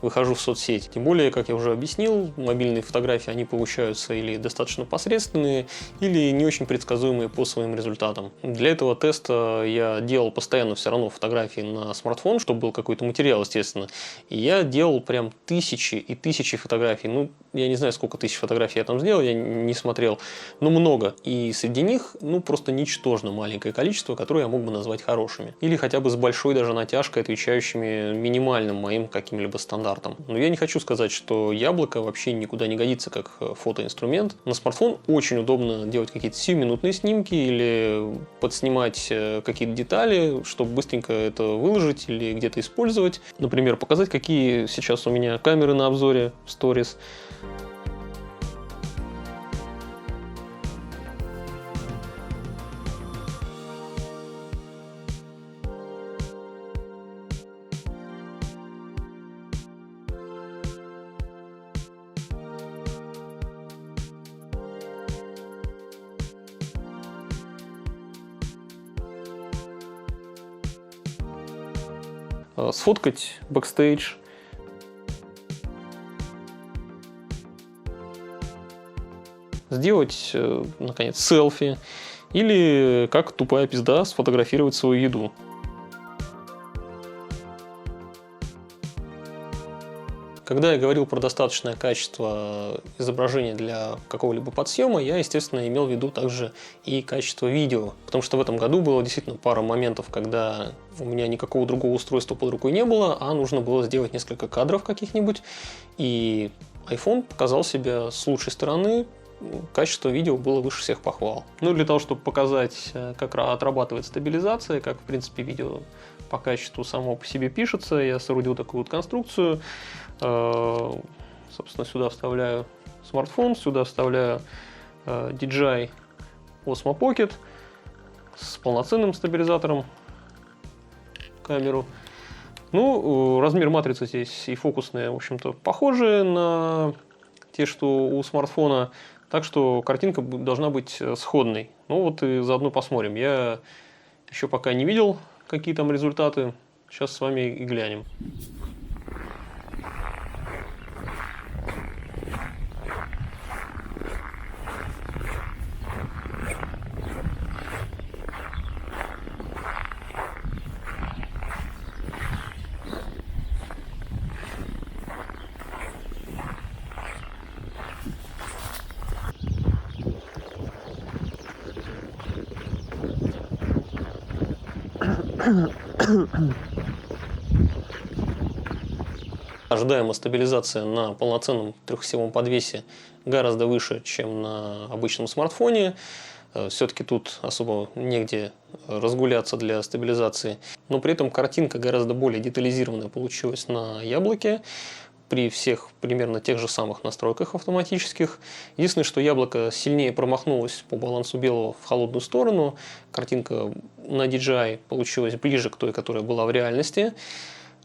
выхожу в соцсеть. Тем более, как я уже объяснил, мобильные фотографии, они получаются или достаточно посредственные, или не очень предсказуемые по своим результатам. Для этого теста я делал постоянно все равно фотографии на смартфон, чтобы был какой-то материал, естественно. И я делал прям тысячи и тысячи фотографий. Я не знаю, сколько тысяч фотографий я там сделал, я не смотрел, но много. И среди них, просто ничтожно маленькое количество, которое я мог бы назвать хорошими. Или хотя бы с большой даже натяжкой, отвечающими минимальным моим каким-либо стандартам. Но я не хочу сказать, что яблоко вообще никуда не годится как фотоинструмент. На смартфон очень удобно делать какие-то сиюминутные снимки или подснимать какие-то детали, чтобы быстренько это выложить или где-то использовать. Например, показать, какие сейчас у меня камеры на обзоре Stories. сфоткать бэкстейдж, сделать, наконец, селфи или, как тупая пизда, сфотографировать свою еду. Когда я говорил про достаточное качество изображения для какого-либо подсъема, я, естественно, имел в виду также и качество видео. Потому что в этом году было действительно пара моментов, когда у меня никакого другого устройства под рукой не было, а нужно было сделать несколько кадров каких-нибудь. И iPhone показал себя с лучшей стороны. Качество видео было выше всех похвал. Ну, для того, чтобы показать, как отрабатывает стабилизация, как, в принципе, видео по качеству само по себе пишется, я соорудил такую вот конструкцию. Собственно, сюда вставляю смартфон, сюда вставляю DJI Osmo Pocket с полноценным стабилизатором камеру. Ну, размер матрицы здесь и фокусные, в общем-то, похожи на те, что у смартфона, так что картинка должна быть сходной. Ну вот и заодно посмотрим. Я еще пока не видел, какие там результаты. Сейчас с вами и глянем. Ожидаемая стабилизация на полноценном трехосевом подвесе гораздо выше, чем на обычном смартфоне. Все-таки тут особо негде разгуляться для стабилизации. Но при этом картинка гораздо более детализированная получилась на яблоке. При всех примерно тех же самых настройках автоматических. Единственное, что яблоко сильнее промахнулось по балансу белого в холодную сторону. Картинка на DJI получилась ближе к той, которая была в реальности.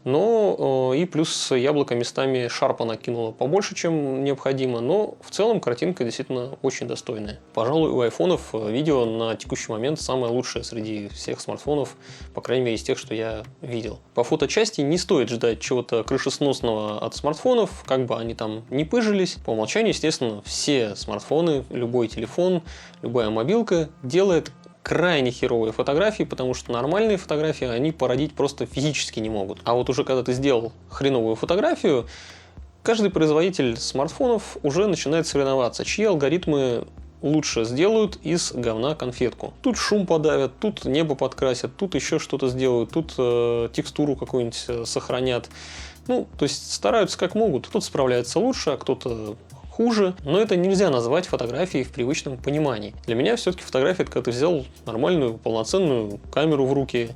Но и плюс яблоко местами шарпа накинуло побольше, чем необходимо, но в целом картинка действительно очень достойная. Пожалуй, у айфонов видео на текущий момент самое лучшее среди всех смартфонов, по крайней мере из тех, что я видел. По фоточасти не стоит ждать чего-то крышесносного от смартфонов, как бы они там ни пыжились. По умолчанию, естественно, все смартфоны, любой телефон, любая мобилка делает крайне херовые фотографии, потому что нормальные фотографии они породить просто физически не могут. А вот уже когда ты сделал хреновую фотографию, каждый производитель смартфонов уже начинает соревноваться, чьи алгоритмы лучше сделают из говна конфетку. Тут шум подавят, тут небо подкрасят, тут еще что-то сделают, тут текстуру какую-нибудь сохранят. Ну, то есть стараются как могут. Кто-то справляется лучше, а кто-то хуже, но это нельзя назвать фотографией в привычном понимании. Для меня все-таки фотография — это когда ты взял нормальную, полноценную камеру в руки,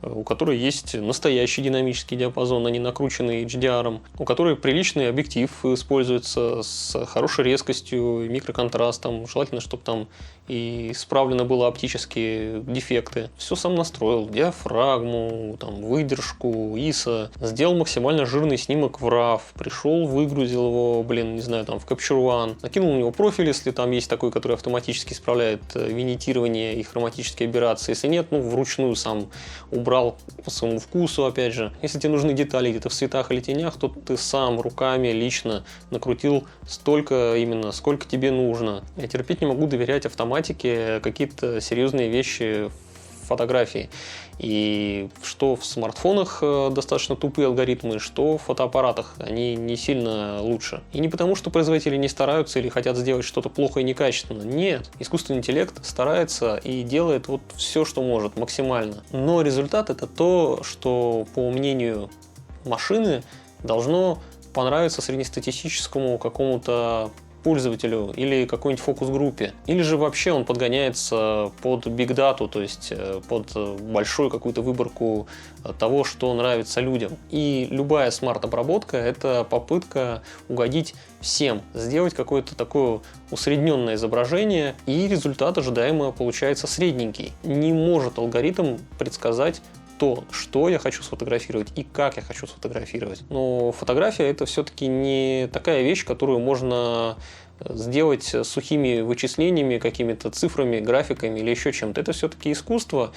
у которой есть настоящий динамический диапазон, а не накрученный HDR, у которой приличный объектив используется с хорошей резкостью, микроконтрастом, желательно, чтобы там и исправлено было оптические дефекты. Все сам настроил, диафрагму, там, выдержку, ISO, сделал максимально жирный снимок в RAW, пришел, выгрузил его, не знаю, там, в Capture One, накинул на него профиль, если там есть такой, который автоматически исправляет винитирование и хроматические аберрации, если нет, вручную сам убрал по своему вкусу, опять же. Если тебе нужны детали где-то в цветах или тенях, то ты сам руками лично накрутил столько именно, сколько тебе нужно. Я терпеть не могу доверять автоматике какие-то серьезные вещи в фотографии. И что в смартфонах достаточно тупые алгоритмы, что в фотоаппаратах они не сильно лучше. И не потому, что производители не стараются или хотят сделать что-то плохо и некачественно. Нет. Искусственный интеллект старается и делает вот все, что может, максимально. Но результат — это то, что, по мнению машины, должно понравиться среднестатистическому какому-то пользователю или какой-нибудь фокус-группе. Или же вообще он подгоняется под big data, то есть под большую какую-то выборку того, что нравится людям. И любая смарт-обработка — это попытка угодить всем, сделать какое-то такое усредненное изображение, и результат ожидаемо получается средненький. Не может алгоритм предсказать то, что я хочу сфотографировать и как я хочу сфотографировать. Но фотография — это все-таки не такая вещь, которую можно сделать сухими вычислениями, какими-то цифрами, графиками или еще чем-то. Это все-таки искусство,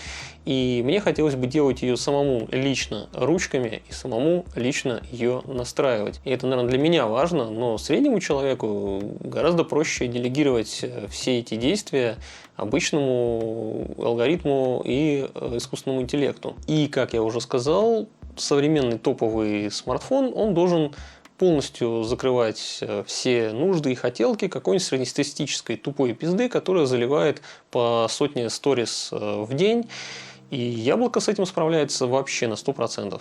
и мне хотелось бы делать ее самому лично ручками и самому лично ее настраивать. И это, наверное, для меня важно, но среднему человеку гораздо проще делегировать все эти действия обычному алгоритму и искусственному интеллекту. И, как я уже сказал, современный топовый смартфон, он должен полностью закрывать все нужды и хотелки какой-нибудь среднестатистической тупой пизды, которая заливает по сотне сторис в день. И яблоко с этим справляется вообще на 100%.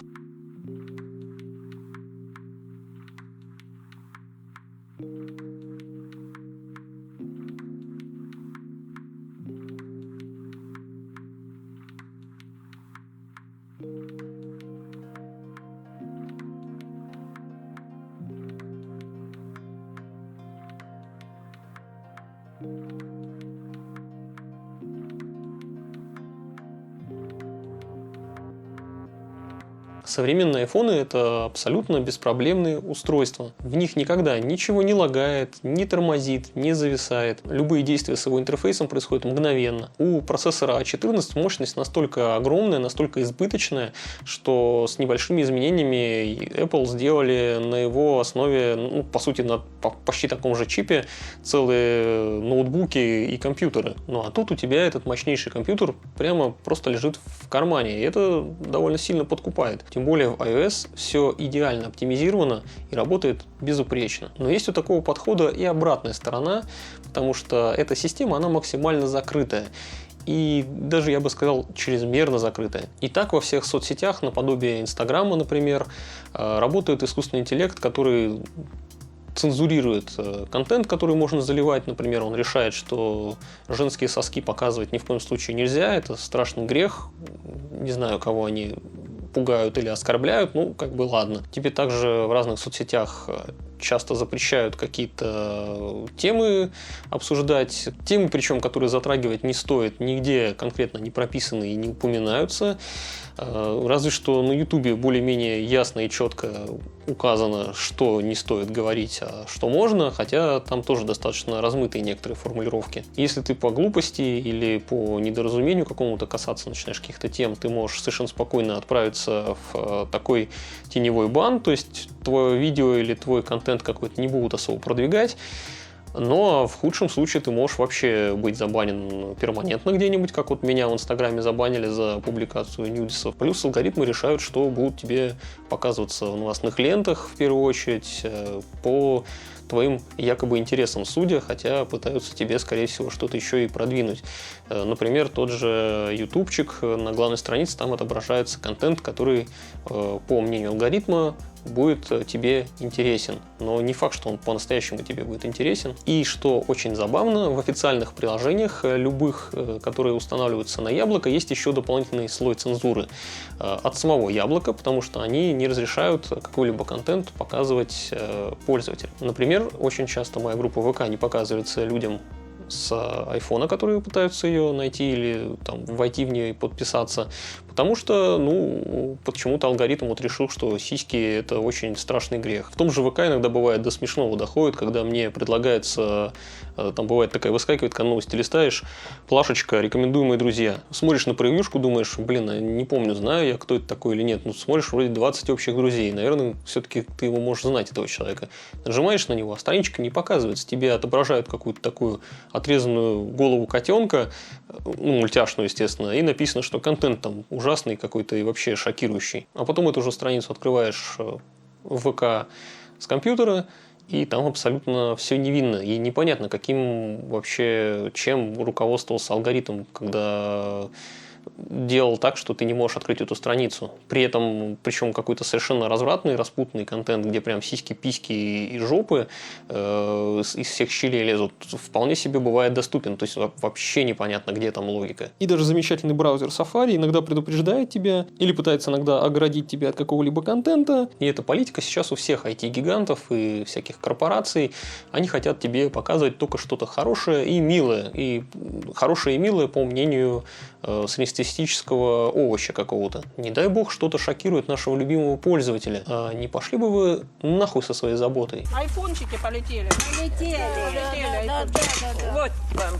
Современные айфоны – это абсолютно беспроблемные устройства. В них никогда ничего не лагает, не тормозит, не зависает. Любые действия с его интерфейсом происходят мгновенно. У процессора A14 мощность настолько огромная, настолько избыточная, что с небольшими изменениями Apple сделали на его основе, по сути, на почти таком же чипе целые ноутбуки и компьютеры. Ну а тут у тебя этот мощнейший компьютер прямо просто лежит в кармане, и это довольно сильно подкупает. Тем более в iOS все идеально оптимизировано и работает безупречно. Но есть у такого подхода и обратная сторона, потому что эта система, она максимально закрытая. И даже, я бы сказал, чрезмерно закрытая. И так во всех соцсетях, наподобие Инстаграма, например, работает искусственный интеллект, который цензурирует контент, который можно заливать. Например, он решает, что женские соски показывать ни в коем случае нельзя, это страшный грех. Не знаю, кого они пугают или оскорбляют, ладно. Тебе также в разных соцсетях часто запрещают какие-то темы обсуждать. Темы, причем, которые затрагивать не стоит, нигде конкретно не прописаны и не упоминаются. Разве что на Ютубе более-менее ясно и четко указано, что не стоит говорить, а что можно, хотя там тоже достаточно размытые некоторые формулировки. Если ты по глупости или по недоразумению какому-то касаться начинаешь каких-то тем, ты можешь совершенно спокойно отправиться в такой теневой бан, то есть твое видео или твой контент какой-то не будут особо продвигать. Но в худшем случае ты можешь вообще быть забанен перманентно где-нибудь, как вот меня в Инстаграме забанили за публикацию нюдисов. Плюс алгоритмы решают, что будут тебе показываться в новостных лентах, в первую очередь, по твоим якобы интересам судя, хотя пытаются тебе, скорее всего, что-то еще и продвинуть. Например, тот же ютубчик на главной странице, там отображается контент, который, по мнению алгоритма, будет тебе интересен. Но не факт, что он по-настоящему тебе будет интересен. И что очень забавно, в официальных приложениях любых, которые устанавливаются на яблоко, есть еще дополнительный слой цензуры от самого яблока, потому что они не разрешают какой-либо контент показывать пользователю. Например, очень часто моя группа ВК не показывается людям с айфона, которые пытаются ее найти или там войти в нее и подписаться, потому что, почему-то алгоритм решил, что сиськи – это очень страшный грех. В том же ВК иногда бывает до смешного доходит, когда мне предлагается, там бывает такая, выскакивает, когда новости листаешь, плашечка «Рекомендуемые друзья». Смотришь на превьюшку, думаешь, не помню, знаю я, кто это такой или нет. Смотришь, вроде 20 общих друзей. Наверное, все-таки ты его можешь знать, этого человека. Нажимаешь на него, а страничка не показывается. Тебе отображают какую-то такую отрезанную голову котенка, мультяшную, естественно, и написано, что контент там ужасный какой-то и вообще шокирующий. А потом эту же страницу открываешь в ВК с компьютера, и там абсолютно все невинно. И непонятно, чем руководствовался алгоритм, когда делал так, что ты не можешь открыть эту страницу. При этом, причем какой-то совершенно развратный, распутный контент, где прям сиськи, письки и жопы из всех щелей лезут, вполне себе бывает доступен. То есть вообще непонятно, где там логика. И даже замечательный браузер Safari иногда предупреждает тебя или пытается иногда оградить тебя от какого-либо контента. И эта политика сейчас у всех IT-гигантов и всяких корпораций. Они хотят тебе показывать только что-то хорошее и милое. И хорошее и милое, по мнению среднестатистического среднестатистического овоща какого-то. Не дай бог что-то шокирует нашего любимого пользователя. А не пошли бы вы нахуй со своей заботой? Айфончики полетели. Полетели. Да. Вот вам.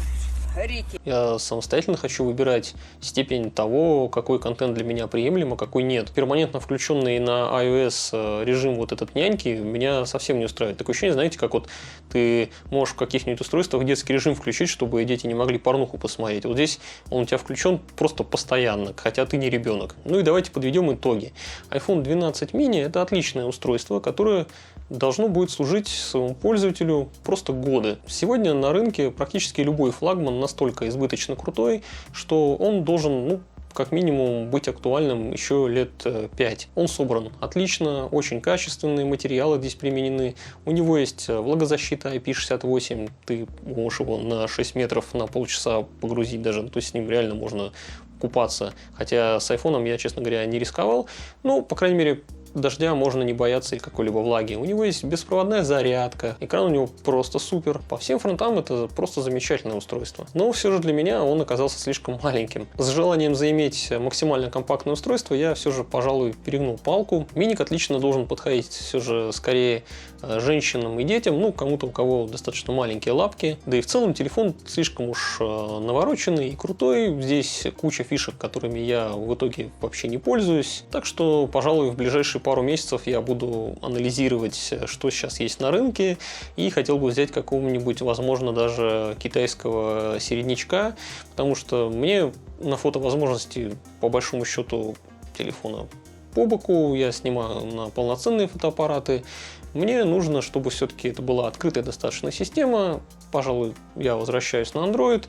Рики. Я самостоятельно хочу выбирать степень того, какой контент для меня приемлем, а какой нет. Перманентно включенный на iOS режим вот этот няньки меня совсем не устраивает. Такое ощущение, знаете, как вот ты можешь в каких-нибудь устройствах детский режим включить, чтобы дети не могли порнуху посмотреть. Вот здесь он у тебя включен просто постоянно, хотя ты не ребенок. Ну и давайте подведем итоги. iPhone 12 mini – это отличное устройство, которое должно будет служить своему пользователю просто годы. Сегодня на рынке практически любой флагман настолько избыточно крутой, что он должен, ну, как минимум быть актуальным еще лет 5. Он собран отлично, очень качественные материалы здесь применены. У него есть влагозащита IP68, ты можешь его на 6 метров на полчаса погрузить даже, то есть с ним реально можно купаться. Хотя с айфоном я, честно говоря, не рисковал. Ну, по крайней мере, дождя можно не бояться или какой-либо влаги. У него есть беспроводная зарядка, экран у него просто супер. По всем фронтам это просто замечательное устройство. Но все же для меня он оказался слишком маленьким. С желанием заиметь максимально компактное устройство я все же, пожалуй, перегнул палку. Миник отлично должен подходить все же скорее женщинам и детям, ну, кому-то, у кого достаточно маленькие лапки. Да и в целом телефон слишком уж навороченный и крутой. Здесь куча фишек, которыми я в итоге вообще не пользуюсь. Так что, пожалуй, в ближайшие пару месяцев я буду анализировать, что сейчас есть на рынке, и хотел бы взять какого-нибудь, возможно, даже китайского середнячка, потому что мне на фотовозможности, по большому счету, телефона по боку, я снимаю на полноценные фотоаппараты. Мне нужно, чтобы все-таки это была открытая достаточно система. Пожалуй, я возвращаюсь на Android.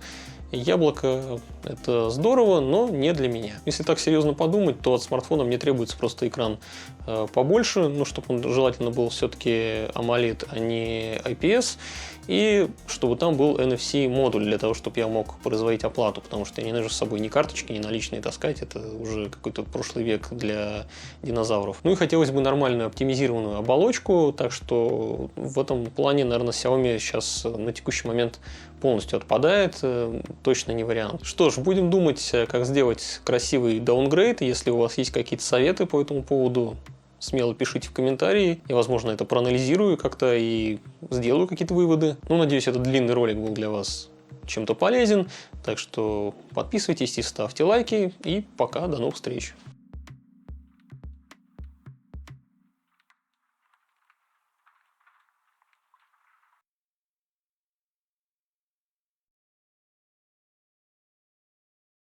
Яблоко – это здорово, но не для меня. Если так серьезно подумать, то от смартфона мне требуется просто экран побольше, ну, чтобы он желательно был все-таки AMOLED, а не IPS, и чтобы там был NFC-модуль для того, чтобы я мог производить оплату, потому что я не ношу с собой ни карточки, ни наличные таскать, это уже какой-то прошлый век для динозавров. Ну и хотелось бы нормальную оптимизированную оболочку, так что в этом плане, наверное, Xiaomi сейчас на текущий момент полностью отпадает, точно не вариант. Что ж, будем думать, как сделать красивый даунгрейд. Если у вас есть какие-то советы по этому поводу, смело пишите в комментарии. Я, возможно, это проанализирую как-то и сделаю какие-то выводы. Ну, надеюсь, этот длинный ролик был для вас чем-то полезен. Так что подписывайтесь и ставьте лайки. И пока, до новых встреч.